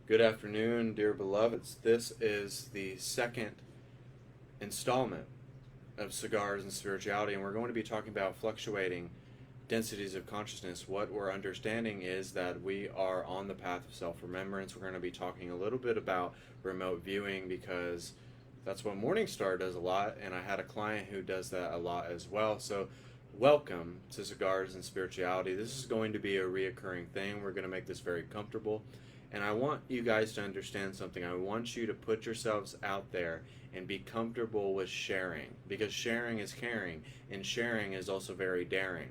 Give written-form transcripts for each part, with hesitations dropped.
Good afternoon, dear beloveds. This is the second installment of Cigars and Spirituality, and we're going to be talking about fluctuating densities of consciousness. What we're understanding is that we are on the path of self-remembrance. We're going to be talking a little bit about remote viewing because that's what MorningStar does a lot, and I had a client who does that a lot as well. So welcome to Cigars and Spirituality. This is going to be a reoccurring thing. We're going to make this very comfortable. And I want you guys to understand something. I want you to put yourselves out there and be comfortable with sharing, because sharing is caring, and sharing is also very daring.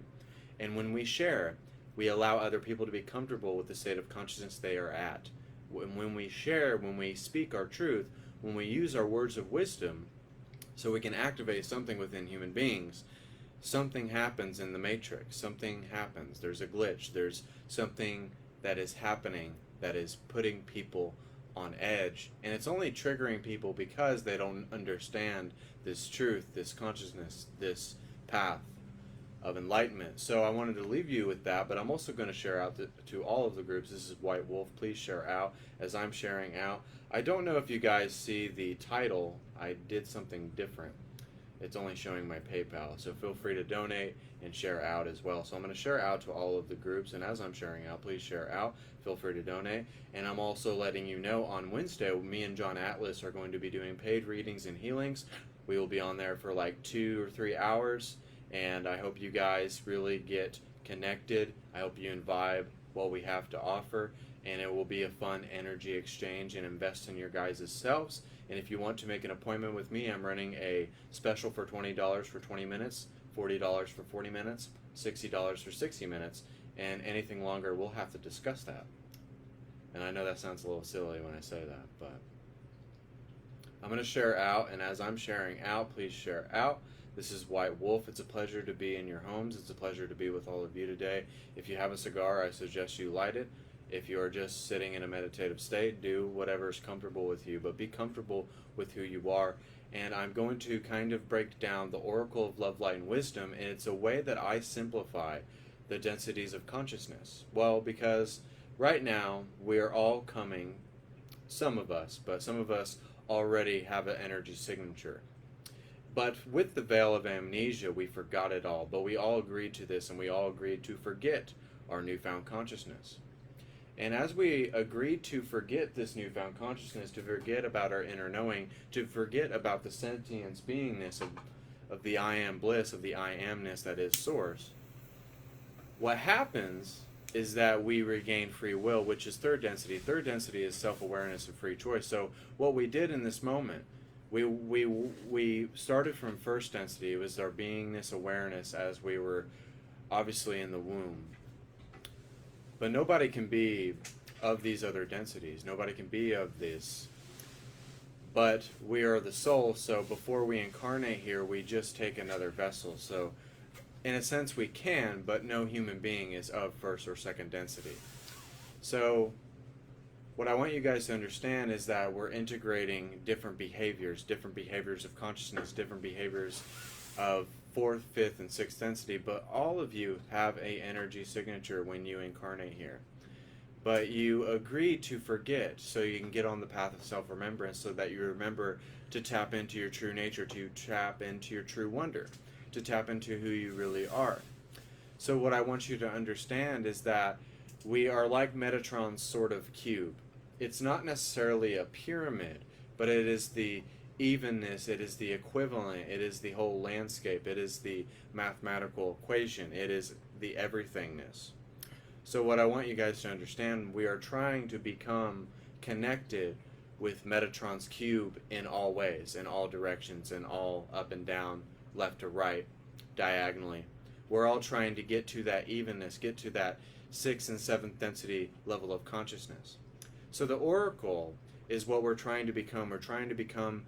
And when we share, we allow other people to be comfortable with the state of consciousness they are at. When we share, when we speak our truth, when we use our words of wisdom so we can activate something within human beings, something happens in the matrix. Something happens. There's a glitch. There's something that is happening that is putting people on edge, and it's only triggering people because they don't understand this truth, this consciousness, this path of enlightenment. So I wanted to leave you with that, but I'm also going to share out to all of the groups. This is White Wolf. Please share out as I'm sharing out. I don't know if you guys see the title. I did something different. It's only showing my PayPal, so feel free to donate and share out as well. So I'm going to share out to all of the groups, and as I'm sharing out, please share out. Feel free to donate. And I'm also letting you know on Wednesday, me and John Atlas are going to be doing paid readings and healings. We will be on there for like 2 or 3 hours, and I hope you guys really get connected. I hope you imbibe what we have to offer, and it will be a fun energy exchange and invest in your guys' selves. And if you want to make an appointment with me, I'm running a special for $20 for 20 minutes, $40 for 40 minutes, $60 for 60 minutes, and anything longer, we'll have to discuss that. And I know that sounds a little silly when I say that, but I'm going to share out, and as I'm sharing out, please share out. This is White Wolf. It's a pleasure to be in your homes. It's a pleasure to be with all of you today. If you have a cigar, I suggest you light it. If you are just sitting in a meditative state, do whatever is comfortable with you, but be comfortable with who you are. And I'm going to kind of break down the Oracle of Love, Light, and Wisdom, and it's a way that I simplify the densities of consciousness. Well, because right now we're all coming, some of us, but some of us already have an energy signature. But with the veil of amnesia, we forgot it all. But we all agreed to this, and we all agreed to forget our newfound consciousness. And as we agreed to forget this newfound consciousness, to forget about our inner knowing, to forget about the sentience beingness of the I am bliss, of the I amness that is source, what happens is that we regain free will, which is third density. Third density is self-awareness and free choice. So what we did in this moment, we started from first density. It was our beingness awareness as we were obviously in the womb. But nobody can be of these other densities. Nobody can be of this. But we are the soul, so before we incarnate here, we just take another vessel. So in a sense we can, but no human being is of first or second density. So what I want you guys to understand is that we're integrating different behaviors of consciousness, different behaviors of fourth, fifth, and sixth density, but all of you have a energy signature when you incarnate here. But you agreed to forget so you can get on the path of self-remembrance, so that you remember to tap into your true nature, to tap into your true wonder, to tap into who you really are. So what I want you to understand is that we are like Metatron's sort of cube. It's not necessarily a pyramid, but it is the evenness, it is the equivalent, it is the whole landscape, it is the mathematical equation, it is the everythingness. So what I want you guys to understand, we are trying to become connected with Metatron's cube in all ways, in all directions, in all up and down, left to right, diagonally. We're all trying to get to that evenness, get to that 6th and 7th density level of consciousness. So the Oracle is what we're trying to become. We're trying to become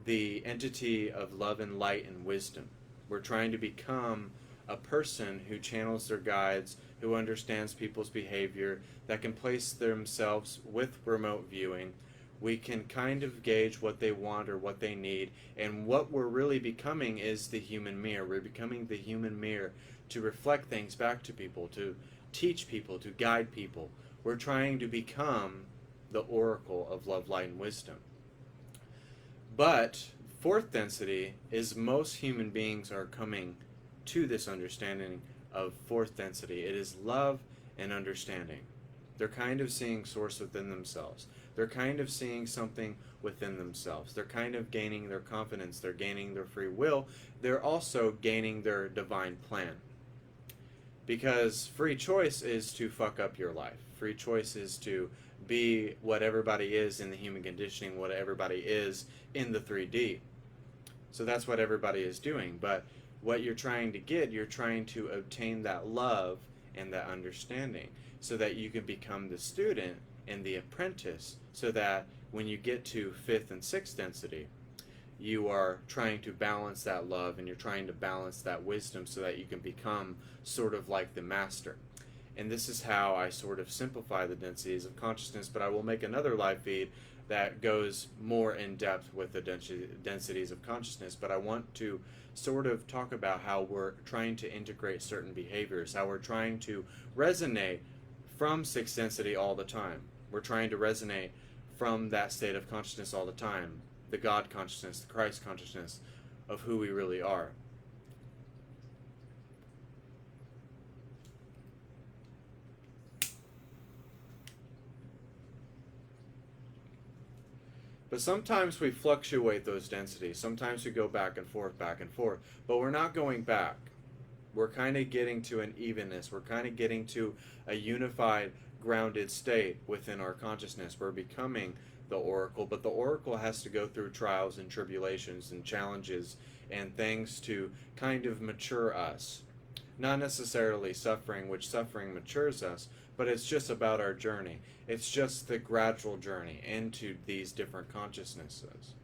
the entity of love and light and wisdom. We're trying to become a person who channels their guides, who understands people's behavior, that can place themselves with remote viewing. We can kind of gauge what they want or what they need, and what we're really becoming is the human mirror. We're becoming the human mirror to reflect things back to people, to teach people, to guide people. We're trying to become the oracle of love, light, and wisdom. But fourth density is most human beings are coming to this understanding of fourth density. It is love and understanding. They're kind of seeing source within themselves. They're kind of seeing something within themselves. They're kind of gaining their confidence. They're gaining their free will. They're also gaining their divine plan. Because free choice is to fuck up your life. Free choice is to be what everybody is in the human conditioning, what everybody is in the 3D. So that's what everybody is doing. But what you're trying to get, you're trying to obtain that love and that understanding so that you can become the student and the apprentice, so that when you get to fifth and sixth density, you are trying to balance that love and you're trying to balance that wisdom so that you can become sort of like the master. And this is how I sort of simplify the densities of consciousness, but I will make another live feed that goes more in depth with the densities of consciousness. But I want to sort of talk about how we're trying to integrate certain behaviors, how we're trying to resonate from sixth density all the time. We're trying to resonate from that state of consciousness all the time, the God consciousness, the Christ consciousness of who we really are. But sometimes we fluctuate those densities. Sometimes we go back and forth, but we're not going back. We're kind of getting to an evenness. We're kind of getting to a unified, grounded state within our consciousness. We're becoming the oracle, but the oracle has to go through trials and tribulations and challenges and things to kind of mature us. Not necessarily suffering, which suffering matures us, but it's just about our journey. It's just the gradual journey into these different consciousnesses.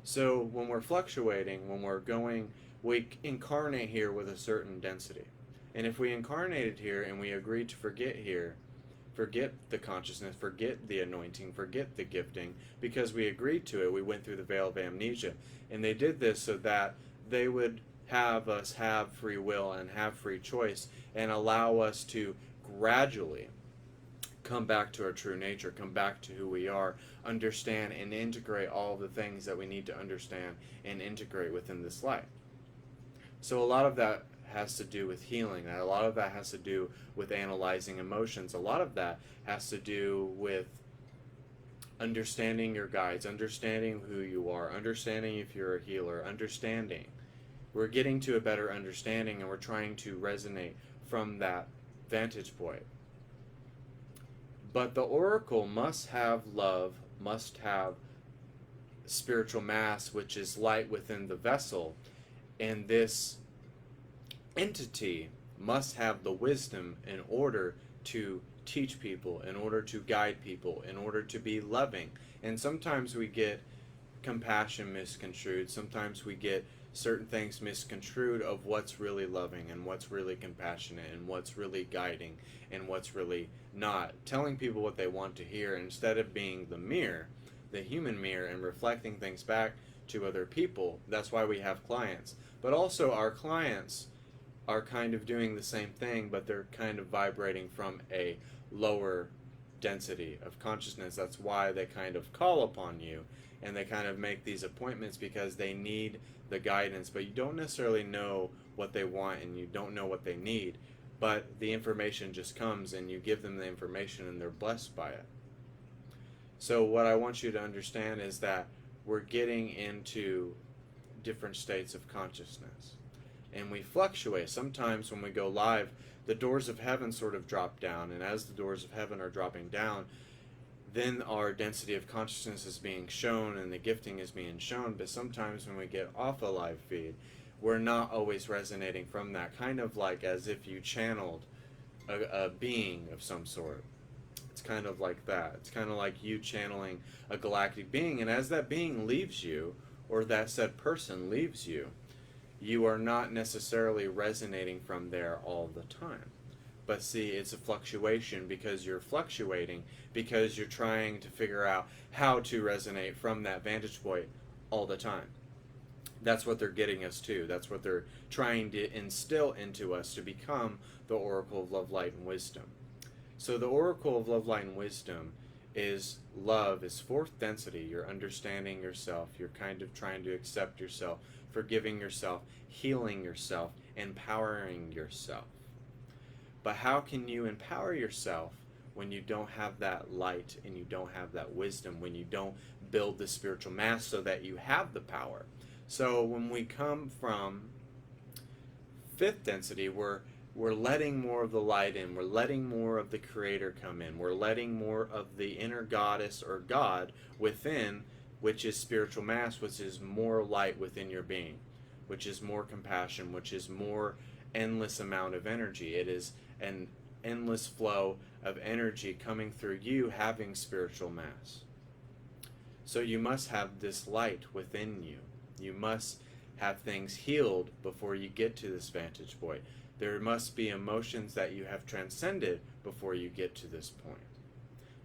So when we're fluctuating, when we're going, we incarnate here with a certain density. And if we incarnated here and we agreed to forget here, forget the consciousness, forget the anointing, forget the gifting, because we agreed to it, we went through the veil of amnesia. And they did this so that they would have us have free will and have free choice and allow us to gradually come back to our true nature, come back to who we are, understand and integrate all the things that we need to understand and integrate within this life. So a lot of that has to do with healing. A lot of that has to do with analyzing emotions. A lot of that has to do with understanding your guides, understanding who you are, understanding if you're a healer, understanding. We're getting to a better understanding and we're trying to resonate from that vantage point. But the oracle must have love, must have spiritual mass, which is light within the vessel, and this entity must have the wisdom in order to teach people, in order to guide people, in order to be loving. And sometimes we get compassion misconstrued, sometimes we get certain things misconstrued of what's really loving and what's really compassionate and what's really guiding and what's really not. Telling people what they want to hear instead of being the mirror, the human mirror, and reflecting things back to other people. That's why we have clients. But also our clients are kind of doing the same thing, but they're kind of vibrating from a lower density of consciousness. That's why they kind of call upon you and they kind of make these appointments because they need the guidance, but you don't necessarily know what they want and you don't know what they need, but the information just comes and you give them the information and they're blessed by it. So what I want you to understand is that we're getting into different states of consciousness and we fluctuate. Sometimes when we go live, the doors of heaven sort of drop down, and as the doors of heaven are dropping down, then our density of consciousness is being shown and the gifting is being shown. But sometimes when we get off a live feed, we're not always resonating from that, kind of like as if you channeled a being of some sort. It's kind of like that. It's kind of like you channeling a galactic being, and as that being leaves you, or that said person leaves you, you are not necessarily resonating from there all the time. But see, it's a fluctuation because you're fluctuating, because you're trying to figure out how to resonate from that vantage point all the time. That's what they're getting us to. That's what they're trying to instill into us to become the Oracle of Love, Light, and Wisdom. So the Oracle of Love, Light, and Wisdom is love is fourth density. You're understanding yourself. You're kind of trying to accept yourself, forgiving yourself, healing yourself, empowering yourself. But how can you empower yourself when you don't have that light and you don't have that wisdom, when you don't build the spiritual mass so that you have the power? So when we come from fifth density, we're letting more of the light in. We're letting more of the Creator come in. We're letting more of the inner goddess or God within, which is spiritual mass, which is more light within your being, which is more compassion, which is more endless amount of energy. It is an endless flow of energy coming through you having spiritual mass. So you must have this light within you. You must have things healed before you get to this vantage point. There must be emotions that you have transcended before you get to this point.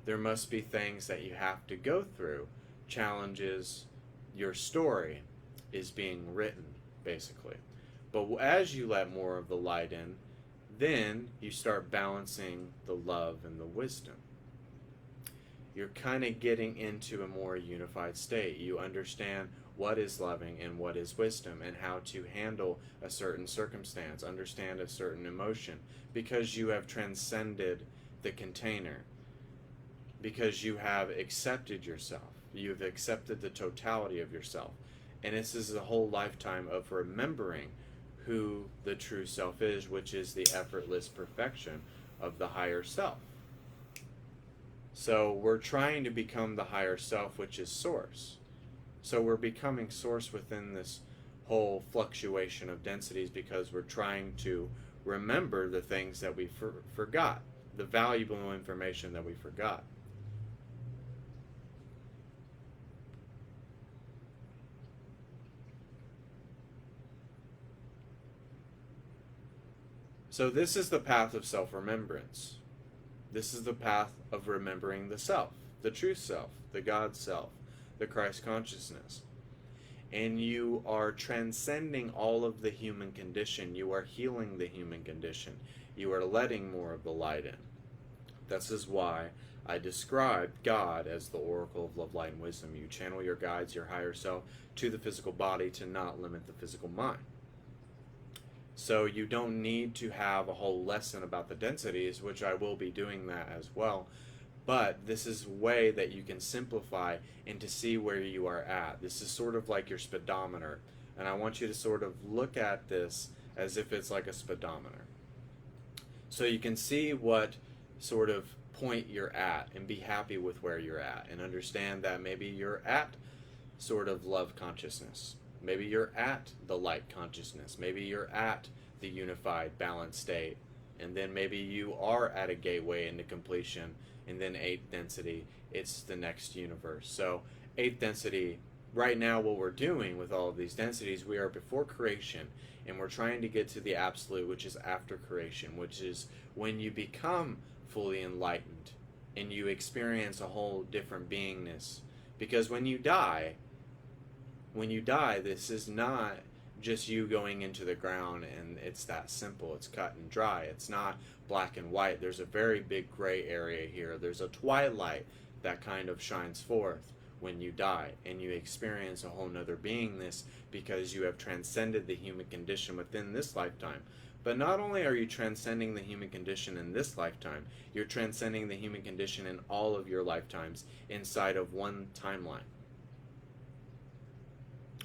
There must be things that you have to go through, challenges. Your story is being written, basically. But as you let more of the light in, then you start balancing the love and the wisdom. You're kind of getting into a more unified state. You understand what is loving and what is wisdom, and how to handle a certain circumstance, understand a certain emotion, because you have transcended the container, because you have accepted yourself. You've accepted the totality of yourself. And this is a whole lifetime of remembering who the true self is, which is the effortless perfection of the higher self. So we're trying to become the higher self, which is source. So we're becoming source within this whole fluctuation of densities, because we're trying to remember the things that we forgot, the valuable information that we forgot. So this is the path of self-remembrance. This is the path of remembering the self, the true self, the God self, the Christ consciousness. And you are transcending all of the human condition. You are healing the human condition. You are letting more of the light in. This is why I described God as the oracle of love, light, and wisdom. You channel your guides, your higher self, to the physical body to not limit the physical mind. So you don't need to have a whole lesson about the densities, which I will be doing that as well. But this is a way that you can simplify and to see where you are at. This is sort of like your speedometer. And I want you to sort of look at this as if it's like a speedometer. So you can see what sort of point you're at and be happy with where you're at, and understand that maybe you're at sort of love consciousness. Maybe you're at the light consciousness. Maybe you're at the unified balanced state. And then maybe you are at a gateway into completion. And then eighth density, it's the next universe. So eighth density, right now what we're doing with all of these densities, we are before creation. And we're trying to get to the absolute, which is after creation, which is when you become fully enlightened and you experience a whole different beingness. Because when you die, this is not just you going into the ground and it's that simple. It's cut and dry. It's not black and white. There's a very big gray area here. There's a twilight that kind of shines forth when you die, and you experience a whole nother beingness because you have transcended the human condition within this lifetime. But not only are you transcending the human condition in this lifetime, you're transcending the human condition in all of your lifetimes inside of one timeline.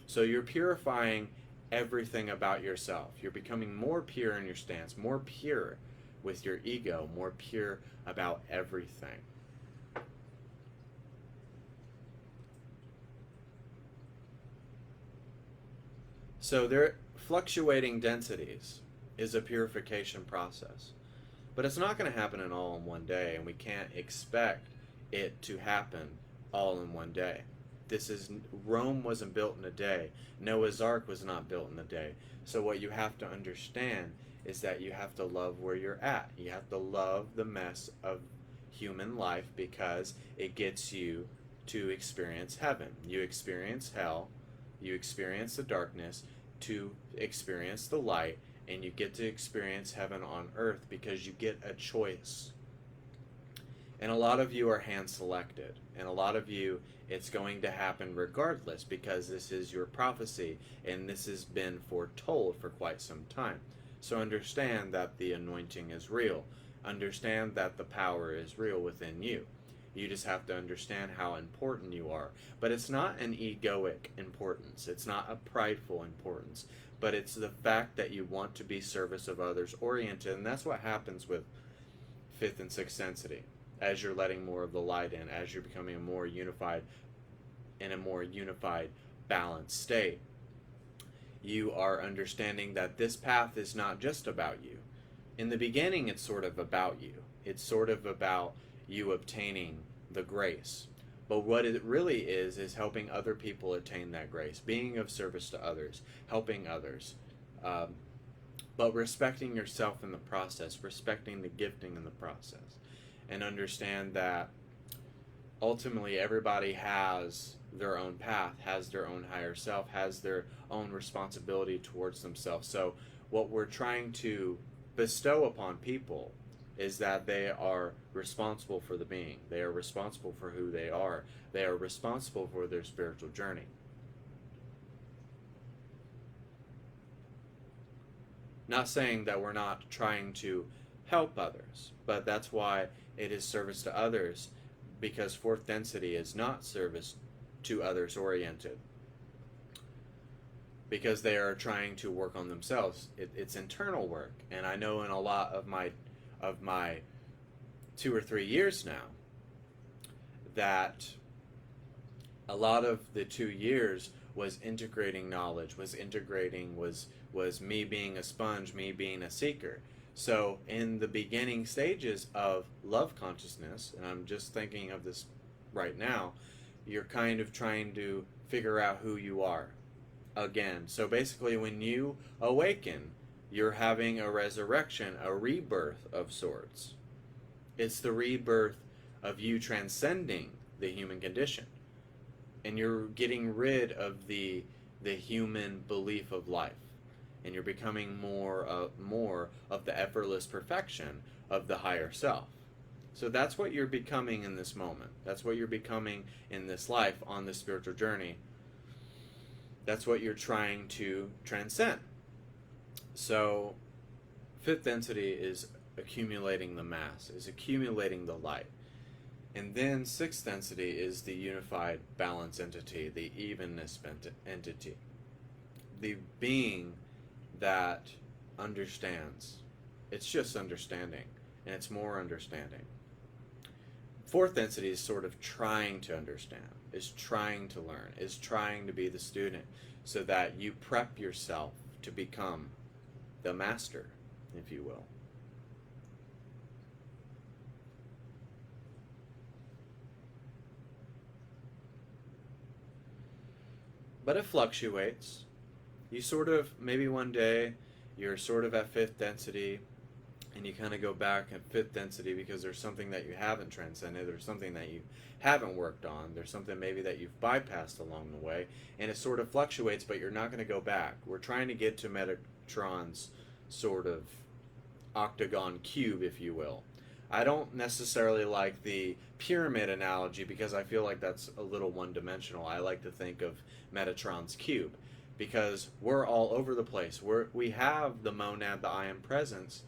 So you're purifying everything about yourself. You're becoming more pure in your stance, more pure with your ego, more pure about everything. So there, fluctuating densities is a purification process. But it's not going to happen all in one day, and we can't expect it to happen all in one day. Rome wasn't built in a day. Noah's Ark was not built in a day. So what you have to understand is that you have to love where you're at. You have to love the mess of human life, because it gets you to experience heaven. You experience hell, you experience the darkness to experience the light, and you get to experience heaven on earth because you get a choice. And a lot of you are hand selected. And a lot of you, it's going to happen regardless, because this is your prophecy and this has been foretold for quite some time. So understand that the anointing is real. Understand that the power is real within you. You just have to understand how important you are. But it's not an egoic importance. It's not a prideful importance. But it's the fact that you want to be service of others oriented. And that's what happens with fifth and sixth density. As you're letting more of the light in, as you're becoming more unified, in a more unified, balanced state, you are understanding that this path is not just about you. In the beginning, it's sort of about you. It's sort of about you obtaining the grace. But what it really is helping other people attain that grace, being of service to others, helping others, but respecting yourself in the process, respecting the gifting in the process, and understand that ultimately everybody has their own path, has their own higher self, has their own responsibility towards themselves. So what we're trying to bestow upon people is that they are responsible for the being. They are responsible for who they are. They are responsible for their spiritual journey. Not saying that we're not trying to help others, but that's why it is service to others, because fourth density is not service to others oriented, because they are trying to work on themselves. It's internal work. And I know in a lot of my 2 or 3 years now, that a lot of the 2 years was integrating knowledge, was me being a sponge, me being a seeker. So in the beginning stages of love consciousness, and I'm just thinking of this right now, you're kind of trying to figure out who you are again. So basically when you awaken, you're having a resurrection, a rebirth of sorts. It's the rebirth of you transcending the human condition. And you're getting rid of the human belief of life. And you're becoming more of the effortless perfection of the higher self. So that's what you're becoming in this moment. That's what you're becoming in this life on this spiritual journey. That's what you're trying to transcend. So fifth density is accumulating the mass, is accumulating the light. And then sixth density is the unified balance entity, the evenness entity. The being that understands. It's just understanding, and it's more understanding. Fourth density is sort of trying to understand, is trying to learn, is trying to be the student, so that you prep yourself to become the master, if you will. But it fluctuates. You sort of, maybe one day, you're sort of at fifth density, and you kind of go back at fifth density because there's something that you haven't transcended, there's something that you haven't worked on, there's something maybe that you've bypassed along the way, and it sort of fluctuates, but you're not going to go back. We're trying to get to Metatron's sort of octagon cube, if you will. I don't necessarily like the pyramid analogy because I feel like that's a little one-dimensional. I like to think of Metatron's cube, because we're all over the place. We have the monad, the I am presence,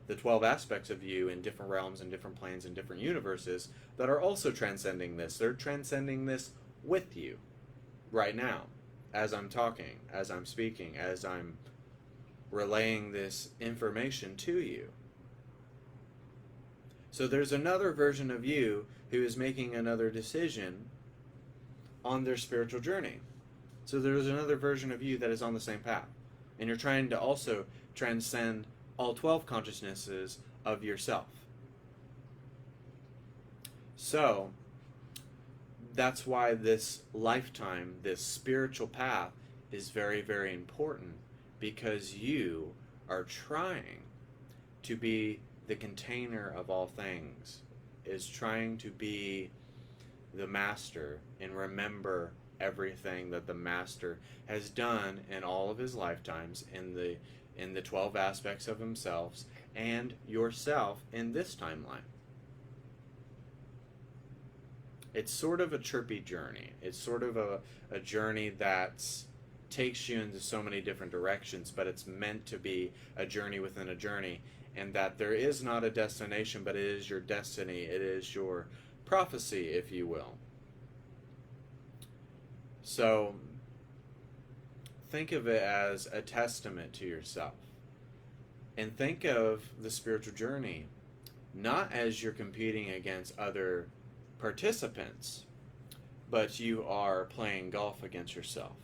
the 12 aspects of you in different realms and different planes and different universes that are also transcending this. They're transcending this with you right now, as I'm talking, as I'm speaking, as I'm relaying this information to you. So there's another version of you who is making another decision on their spiritual journey. So there's another version of you that is on the same path. And you're trying to also transcend all 12 consciousnesses of yourself. So that's why this lifetime, this spiritual path, is very, very important, because you are trying to be the container of all things, is trying to be the master and remember everything that the master has done in all of his lifetimes in the 12 aspects of himself and yourself in this timeline. It's sort of a trippy journey. It's sort of a journey that takes you into so many different directions, but it's meant to be a journey within a journey, and that there is not a destination, but it is your destiny. It is your prophecy, if you will. So think of it as a testament to yourself. And think of the spiritual journey not as you're competing against other participants, but you are playing golf against yourself.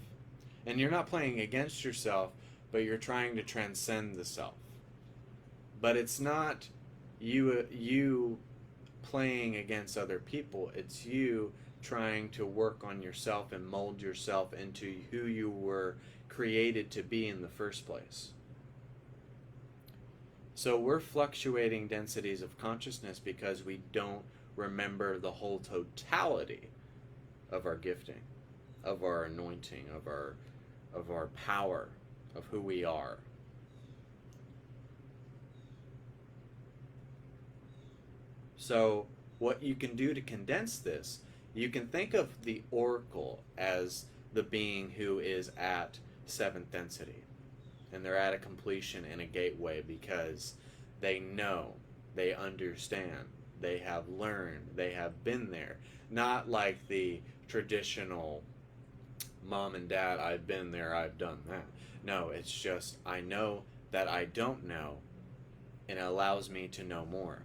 And you're not playing against yourself, but you're trying to transcend the self. But it's not you playing against other people. It's you trying to work on yourself and mold yourself into who you were created to be in the first place. So we're fluctuating densities of consciousness because we don't remember the whole totality of our gifting, of our anointing, of our power, of who we are. So what you can do to condense this, you can think of the oracle as the being who is at 7th density. And they're at a completion and a gateway because they know, they understand, they have learned, they have been there. Not like the traditional mom and dad, I've been there, I've done that. No, it's just I know that I don't know, and it allows me to know more.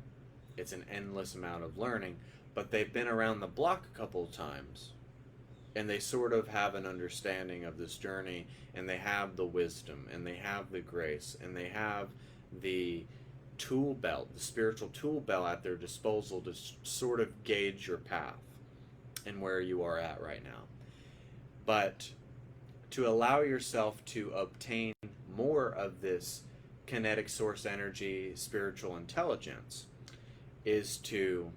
It's an endless amount of learning, but they've been around the block a couple of times. And they sort of have an understanding of this journey, and they have the wisdom, and they have the grace, and they have the tool belt, the spiritual tool belt at their disposal to sort of gauge your path and where you are at right now. But to allow yourself to obtain more of this kinetic source energy, spiritual intelligence, is to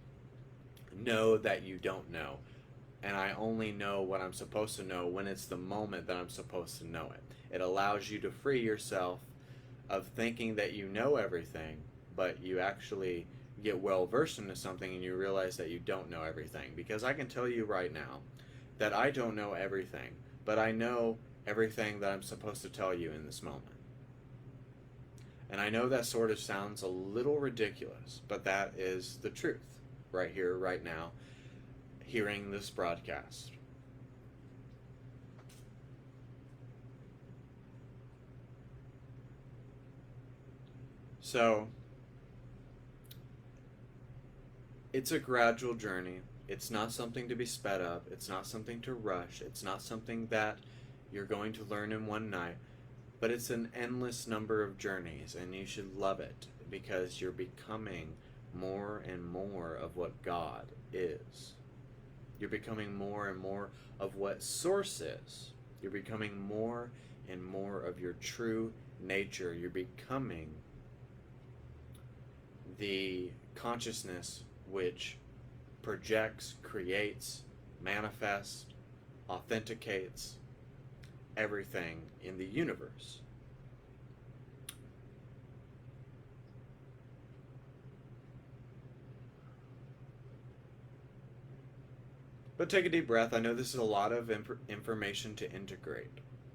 know that you don't know. And I only know what I'm supposed to know when it's the moment that I'm supposed to know it. It allows you to free yourself of thinking that you know everything, but you actually get well versed into something and you realize that you don't know everything. Because I can tell you right now that I don't know everything, but I know everything that I'm supposed to tell you in this moment. And I know that sort of sounds a little ridiculous, but that is the truth right here, right now, hearing this broadcast. So, it's a gradual journey. It's not something to be sped up. It's not something to rush. It's not something that you're going to learn in one night. But it's an endless number of journeys, and you should love it because you're becoming more and more of what God is. You're becoming more and more of what Source is. You're becoming more and more of your true nature. You're becoming the consciousness which projects, creates, manifests, authenticates everything in the universe. But take a deep breath. I know this is a lot of information to integrate.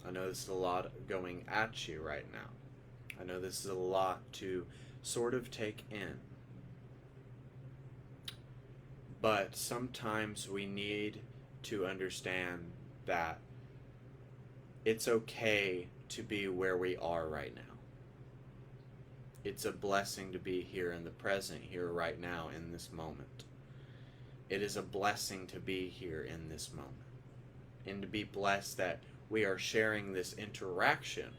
I know this is a lot going at you right now. I know this is a lot to sort of take in. But sometimes we need to understand that it's okay to be where we are right now. It's a blessing to be here in the present, here right now, in this moment. It is a blessing to be here in this moment. And to be blessed that we are sharing this interaction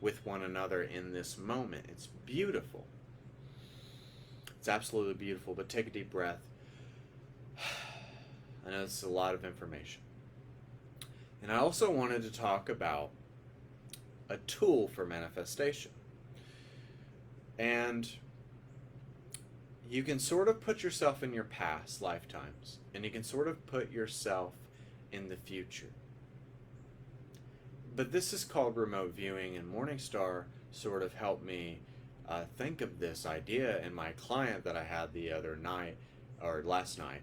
with one another in this moment. It's beautiful. It's absolutely beautiful, but take a deep breath. I know this is a lot of information. And I also wanted to talk about a tool for manifestation. And you can sort of put yourself in your past lifetimes, and you can sort of put yourself in the future. But this is called remote viewing, and MorningStar sort of helped me think of this idea. And my client that I had the other night, or last night,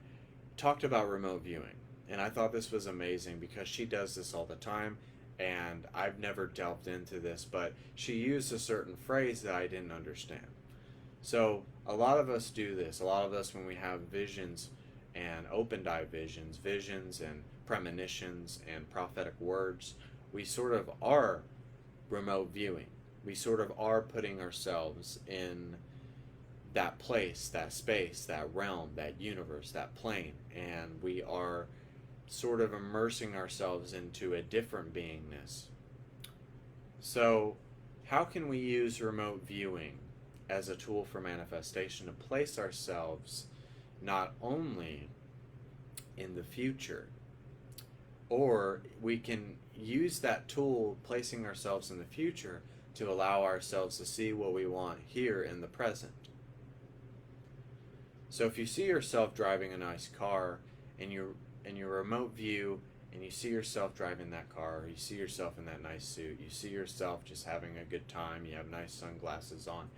talked about remote viewing. And I thought this was amazing because she does this all the time. And I've never delved into this, but she used a certain phrase that I didn't understand. So a lot of us do this. A lot of us, when we have visions and opened eye visions, visions and premonitions and prophetic words, we sort of are remote viewing. We sort of are putting ourselves in that place, that space, that realm, that universe, that plane, and we are sort of immersing ourselves into a different beingness. So, how can we use remote viewing as a tool for manifestation to place ourselves not only in the future, or we can use that tool, placing ourselves in the future, to allow ourselves to see what we want here in the present. So if you see yourself driving a nice car and you're in your remote view and you see yourself driving that car, or you see yourself in that nice suit, you see yourself just having a good time, you have nice sunglasses on,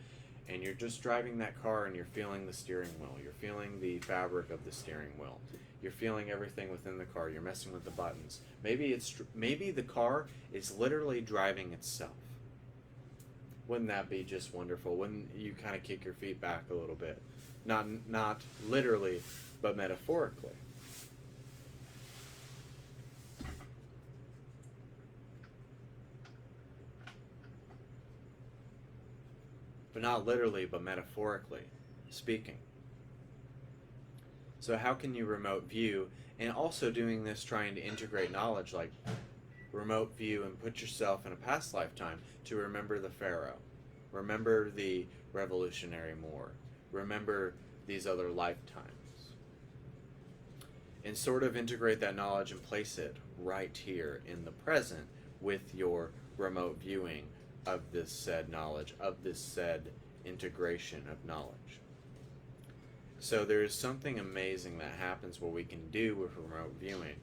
and you're just driving that car and you're feeling the steering wheel, you're feeling the fabric of the steering wheel, you're feeling everything within the car, you're messing with the buttons. Maybe the car is literally driving itself. Wouldn't that be just wonderful? Wouldn't you kind of kick your feet back a little bit? Not literally, but metaphorically. But not literally, but metaphorically speaking. So how can you remote view, and also doing this, trying to integrate knowledge, like remote view and put yourself in a past lifetime to remember the Pharaoh, remember the Revolutionary War, remember these other lifetimes, and sort of integrate that knowledge and place it right here in the present with your remote viewing of this said knowledge, of this said integration of knowledge. So there is something amazing that happens what we can do with remote viewing.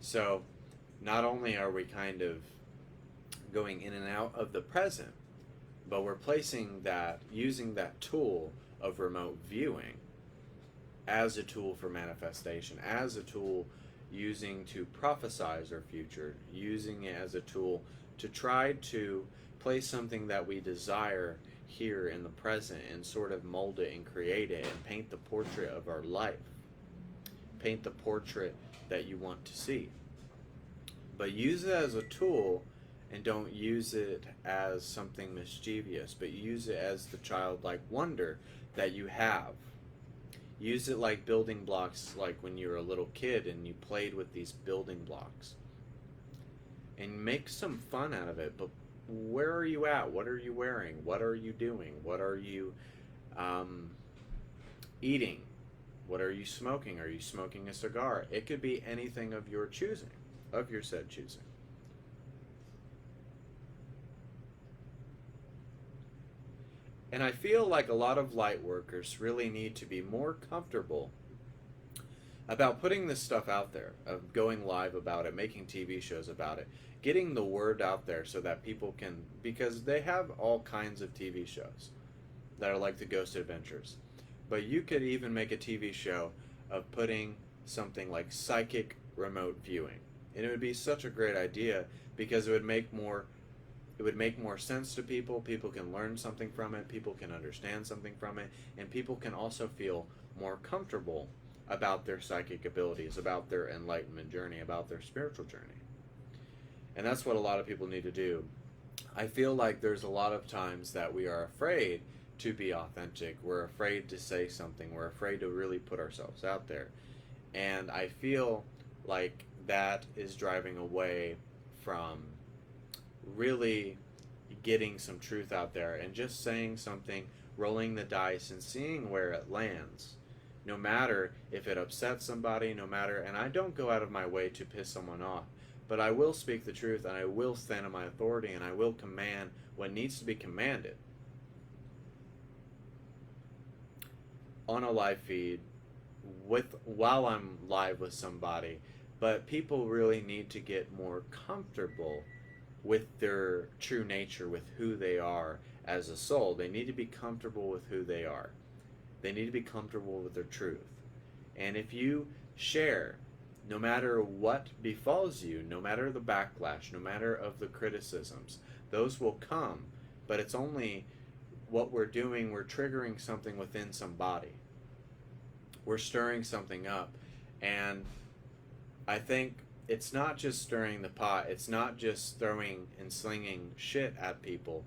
So not only are we kind of going in and out of the present, but we're placing that, using that tool of remote viewing as a tool for manifestation, as a tool using to prophesize our future, using it as a tool to try to place something that we desire here in the present and sort of mold it and create it and paint the portrait of our life. Paint the portrait that you want to see. But use it as a tool, and don't use it as something mischievous, but use it as the childlike wonder that you have. Use it like building blocks, like when you were a little kid and you played with these building blocks. And make some fun out of it, but where are you at? What are you wearing? What are you doing? What are you eating? What are you smoking? Are you smoking a cigar? It could be anything of your choosing, of your said choosing. And I feel like a lot of light workers really need to be more comfortable about putting this stuff out there, of going live about it, making TV shows about it, getting the word out there so that people can, because they have all kinds of TV shows that are like the Ghost Adventures. But you could even make a TV show of putting something like psychic remote viewing. And it would be such a great idea because it would make more sense to people. People can learn something from it, people can understand something from it, and people can also feel more comfortable about their psychic abilities, about their enlightenment journey, about their spiritual journey. And that's what a lot of people need to do. I feel like there's a lot of times that we are afraid to be authentic. We're afraid to say something. We're afraid to really put ourselves out there. And I feel like that is driving away from really getting some truth out there and just saying something, rolling the dice and seeing where it lands. No matter if it upsets somebody, no matter, and I don't go out of my way to piss someone off, but I will speak the truth and I will stand on my authority and I will command what needs to be commanded on a live feed while I'm live with somebody. But people really need to get more comfortable with their true nature, with who they are as a soul. They need to be comfortable with who they are. They need to be comfortable with their truth. And if you share. No matter what befalls you, no matter the backlash, no matter of the criticisms, those will come, but it's only what we're doing, we're triggering something within somebody. We're stirring something up. And I think it's not just stirring the pot, it's not just throwing and slinging shit at people,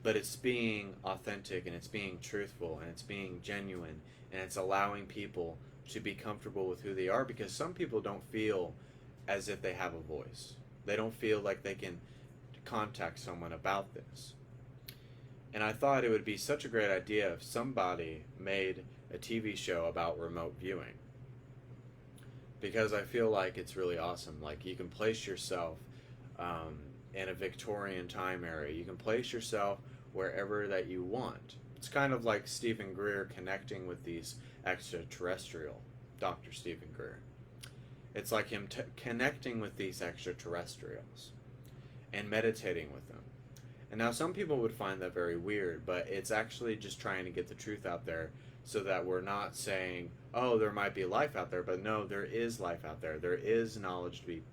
but it's being authentic and it's being truthful and it's being genuine and it's allowing people to be comfortable with who they are, because some people don't feel as if they have a voice. They don't feel like they can contact someone about this. And I thought it would be such a great idea if somebody made a TV show about remote viewing, because I feel like it's really awesome. Like, you can place yourself in a Victorian time area. You can place yourself wherever that you want. It's kind of like Stephen Greer connecting with these extraterrestrial, Dr. Stephen Greer. It's like him connecting with these extraterrestrials and meditating with them. And now some people would find that very weird, but it's actually just trying to get the truth out there, so that we're not saying, oh, there might be life out there, but no, there is life out there. There is knowledge to be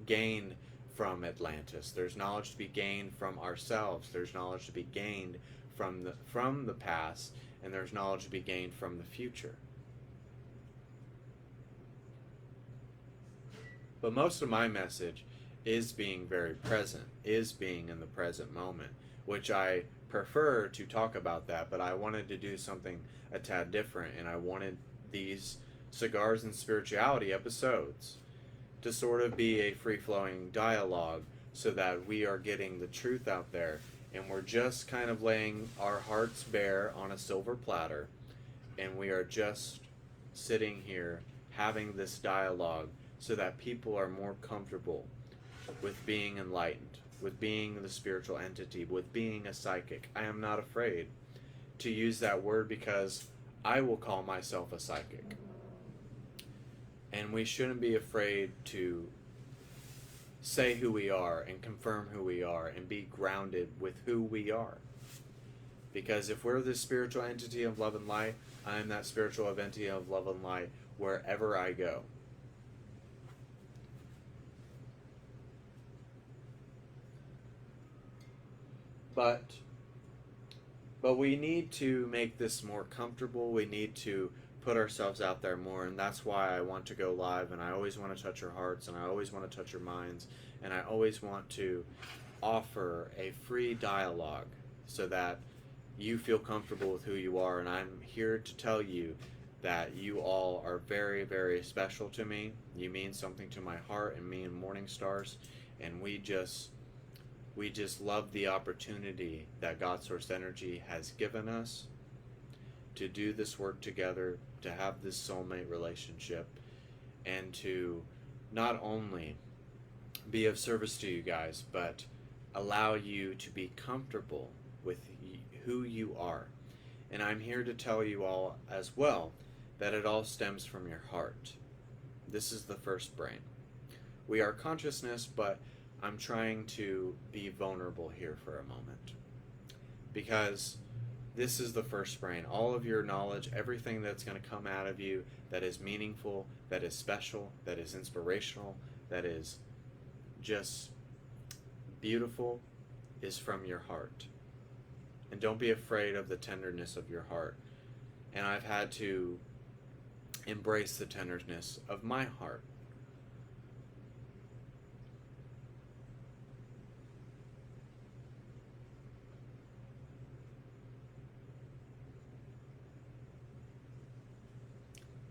gained from Atlantis. There's knowledge to be gained from ourselves. There's knowledge to be gained from the past, and there's knowledge to be gained from the future. But most of my message is being very present, is being in the present moment, which I prefer to talk about that, but I wanted to do something a tad different, and I wanted these Cigars and Spirituality episodes to sort of be a free-flowing dialogue, so that we are getting the truth out there, and we're just kind of laying our hearts bare on a silver platter, and we are just sitting here having this dialogue so that people are more comfortable with being enlightened, with being the spiritual entity, with being a psychic. I am not afraid to use that word, because I will call myself a psychic. And we shouldn't be afraid to say who we are and confirm who we are and be grounded with who we are. Because if we're the spiritual entity of love and light, I am that spiritual entity of love and light wherever I go. But we need to make this more comfortable. We need to put ourselves out there more, and that's why I want to go live, and I always want to touch your hearts, and I always want to touch your minds, and I always want to offer a free dialogue so that you feel comfortable with who you are. And I'm here to tell you that you all are very, very special to me. You mean something to my heart and me and MorningStars, and we just love the opportunity that God Source Energy has given us to do this work together, to have this soulmate relationship, and to not only be of service to you guys, but allow you to be comfortable with who you are. And I'm here to tell you all as well that it all stems from your heart. This is the first brain. We are consciousness, but I'm trying to be vulnerable here for a moment, because this is the first brain. All of your knowledge, everything that's going to come out of you that is meaningful, that is special, that is inspirational, that is just beautiful, is from your heart. And don't be afraid of the tenderness of your heart. And I've had to embrace the tenderness of my heart.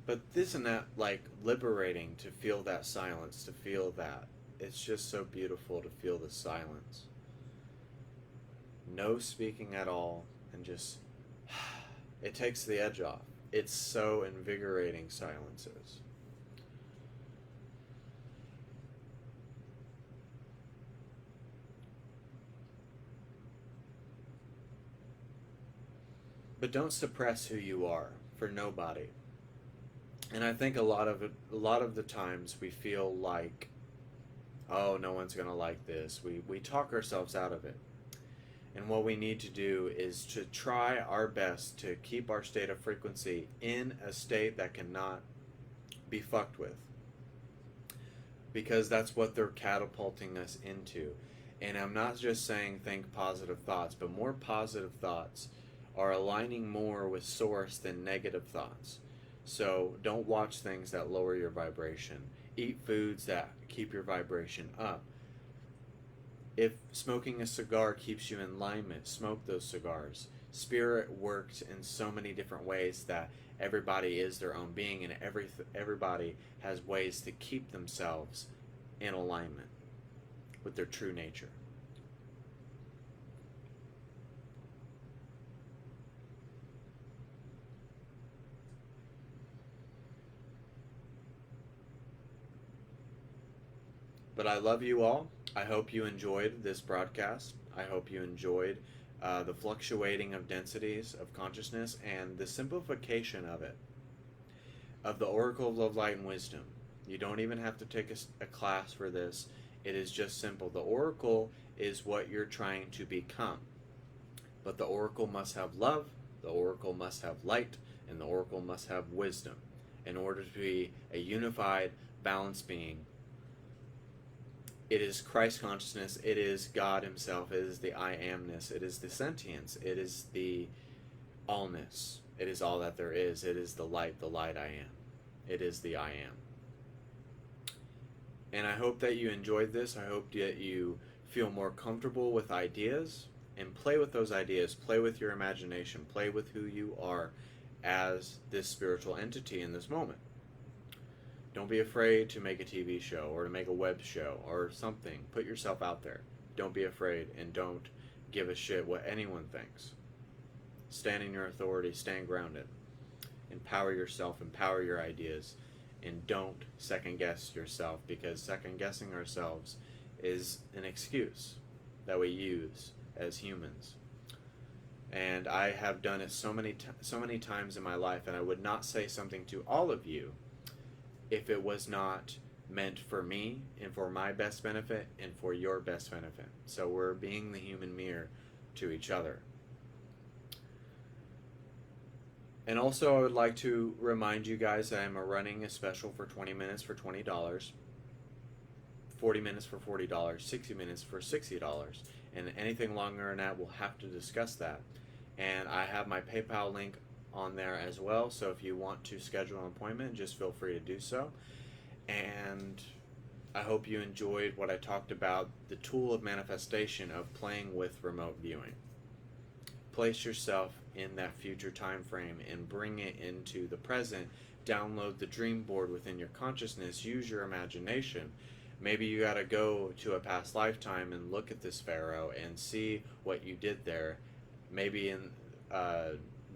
But isn't that like liberating to feel that silence, to feel that? It's just so beautiful to feel the silence. No speaking at all, and just, it takes the edge off. It's so invigorating, silences. But don't suppress who you are for nobody. And I think a lot of the times we feel like, oh, no one's going to like this. We talk ourselves out of it. And what we need to do is to try our best to keep our state of frequency in a state that cannot be fucked with. because that's what they're catapulting us into. And I'm not just saying think positive thoughts, but more positive thoughts are aligning more with source than negative thoughts. So don't watch things that lower your vibration. Eat foods that keep your vibration up. If smoking a cigar keeps you in alignment, smoke those cigars. Spirit works in so many different ways that everybody is their own being, and everybody has ways to keep themselves in alignment with their true nature. But I love you all. I hope you enjoyed this broadcast. I hope you enjoyed the fluctuating of densities of consciousness and the simplification of it, of the Oracle of Love, Light, and Wisdom. You don't even have to take a class for this. It is just simple. The Oracle is what you're trying to become. But the Oracle must have love, the Oracle must have light, and the Oracle must have wisdom in order to be a unified, balanced being. It is Christ consciousness, it is God himself, it is the I amness, it is the sentience, it is the allness, it is all that there is, it is the light I am, it is the I am. And I hope that you enjoyed this. I hope that you feel more comfortable with ideas and play with those ideas, play with your imagination, play with who you are as this spiritual entity in this moment. Don't be afraid to make a TV show or to make a web show or something. Put yourself out there. Don't be afraid, and don't give a shit what anyone thinks. Stand in your authority, stand grounded. Empower yourself, empower your ideas, and don't second guess yourself, because second guessing ourselves is an excuse that we use as humans. And I have done it so many times in my life, and I would not say something to all of you if it was not meant for me and for my best benefit and for your best benefit. So we're being the human mirror to each other. And also I would like to remind you guys that I'm running a special for 20 minutes for $20, 40 minutes for $40, 60 minutes for $60, and anything longer than that, we'll have to discuss that. And I have my PayPal link on there as well, so if you want to schedule an appointment, just feel free to do so. And I hope you enjoyed what I talked about, the tool of manifestation of playing with remote viewing. Place yourself in that future time frame and bring it into the present. Download the dream board within your consciousness. Use your imagination. Maybe you got to go to a past lifetime and look at this pharaoh and see what you did there. Maybe in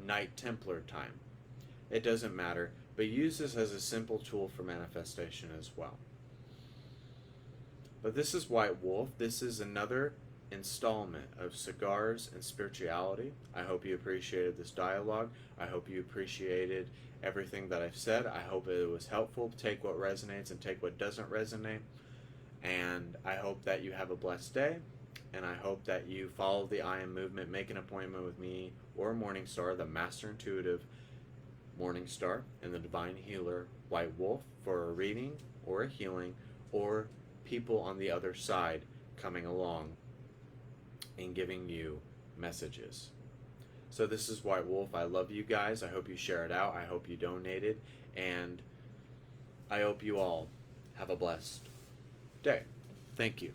Knight Templar time. It doesn't matter, but use this as a simple tool for manifestation as well. But this is White Wolf. This is another installment of Cigars and Spirituality. I hope you appreciated this dialogue. I hope you appreciated everything that I've said. I hope it was helpful. Take what resonates and take what doesn't resonate. And I hope that you have a blessed day. And I hope that you follow the I Am movement. Make an appointment with me or MorningStar, the Master Intuitive MorningStar, and the Divine Healer White Wolf, for a reading or a healing, or people on the other side coming along and giving you messages. So this is White Wolf. I love you guys. I hope you share it out. I hope you donated. And I hope you all have a blessed day. Thank you.